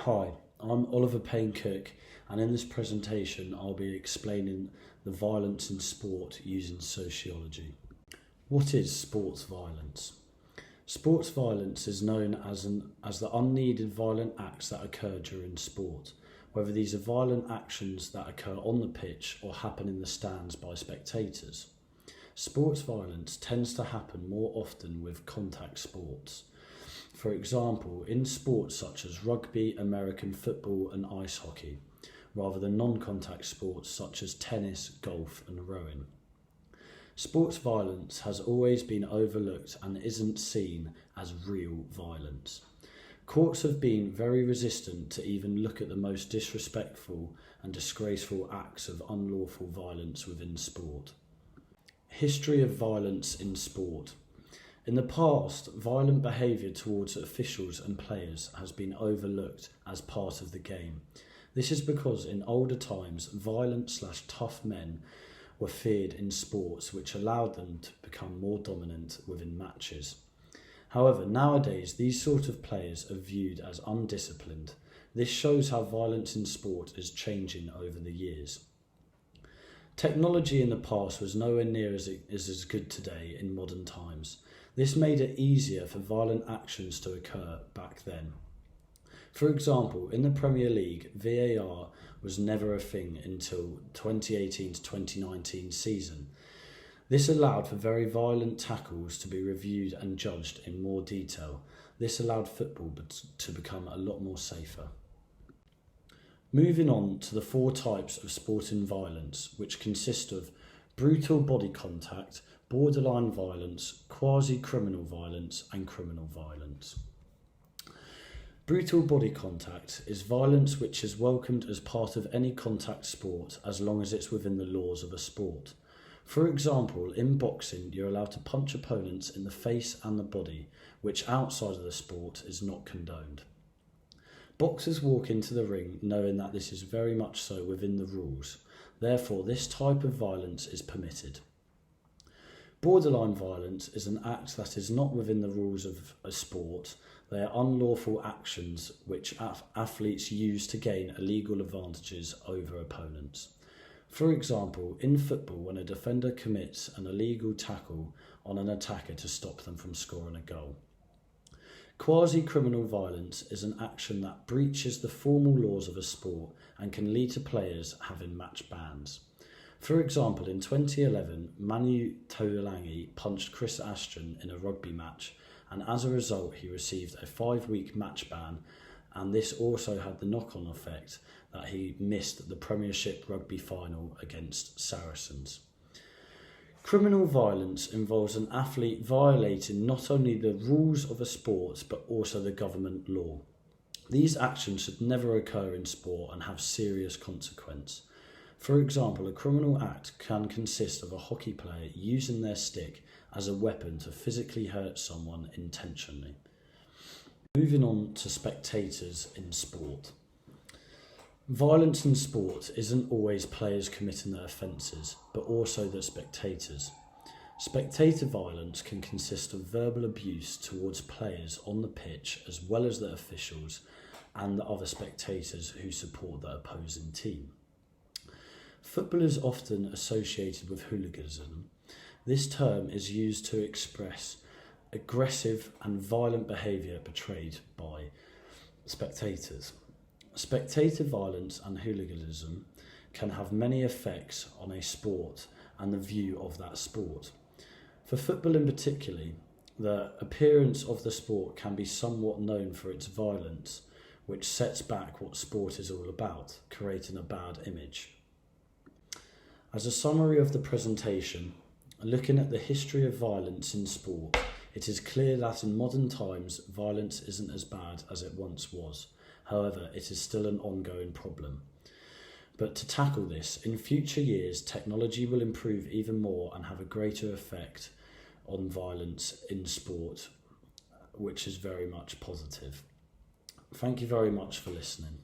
Hi, I'm Oliver Payne-Cook, and in this presentation I'll be explaining the violence in sport using sociology. What is sports violence? Sports violence is known as the unneeded violent acts that occur during sport, whether these are violent actions that occur on the pitch or happen in the stands by spectators. Sports violence tends to happen more often with contact sports. For example, in sports such as rugby, American football and ice hockey, rather than non-contact sports such as tennis, golf and rowing. Sports violence has always been overlooked and isn't seen as real violence. Courts have been very resistant to even look at the most disrespectful and disgraceful acts of unlawful violence within sport. History of violence in sport. In the past, violent behaviour towards officials and players has been overlooked as part of the game. This is because in older times, violent/tough men were feared in sports, which allowed them to become more dominant within matches. However, nowadays, these sort of players are viewed as undisciplined. This shows how violence in sport is changing over the years. Technology in the past was nowhere near as good today in modern times. This made it easier for violent actions to occur back then. For example, in the Premier League, VAR was never a thing until 2018 to 2019 season. This allowed for very violent tackles to be reviewed and judged in more detail. This allowed football to become a lot more safer. Moving on to the 4 types of sporting violence, which consist of brutal body contact, borderline violence, quasi-criminal violence and criminal violence. Brutal body contact is violence which is welcomed as part of any contact sport as long as it's within the laws of a sport. For example, in boxing you're allowed to punch opponents in the face and the body, which outside of the sport is not condoned. Boxers walk into the ring knowing that this is very much so within the rules. Therefore, this type of violence is permitted. Borderline violence is an act that is not within the rules of a sport. They are unlawful actions which athletes use to gain illegal advantages over opponents. For example, in football, when a defender commits an illegal tackle on an attacker to stop them from scoring a goal. Quasi-criminal violence is an action that breaches the formal laws of a sport and can lead to players having match bans. For example, in 2011, Manu Tuilagi punched Chris Ashton in a rugby match, and as a result he received a 5-week match ban, and this also had the knock-on effect that he missed the Premiership rugby final against Saracens. Criminal violence involves an athlete violating not only the rules of a sport but also the government law. These actions should never occur in sport and have serious consequence. For example, a criminal act can consist of a hockey player using their stick as a weapon to physically hurt someone intentionally. Moving on to spectators in sport. Violence in sport isn't always players committing their offences, but also the spectators. Spectator violence can consist of verbal abuse towards players on the pitch as well as the officials and the other spectators who support the opposing team. Football is often associated with hooliganism. This term is used to express aggressive and violent behaviour portrayed by spectators. Spectator violence and hooliganism can have many effects on a sport and the view of that sport. For football in particular, the appearance of the sport can be somewhat known for its violence, which sets back what sport is all about, creating a bad image. As a summary of the presentation, looking at the history of violence in sport, it is clear that in modern times violence isn't as bad as it once was. However, it is still an ongoing problem. But to tackle this, in future years, technology will improve even more and have a greater effect on violence in sport, which is very much positive. Thank you very much for listening.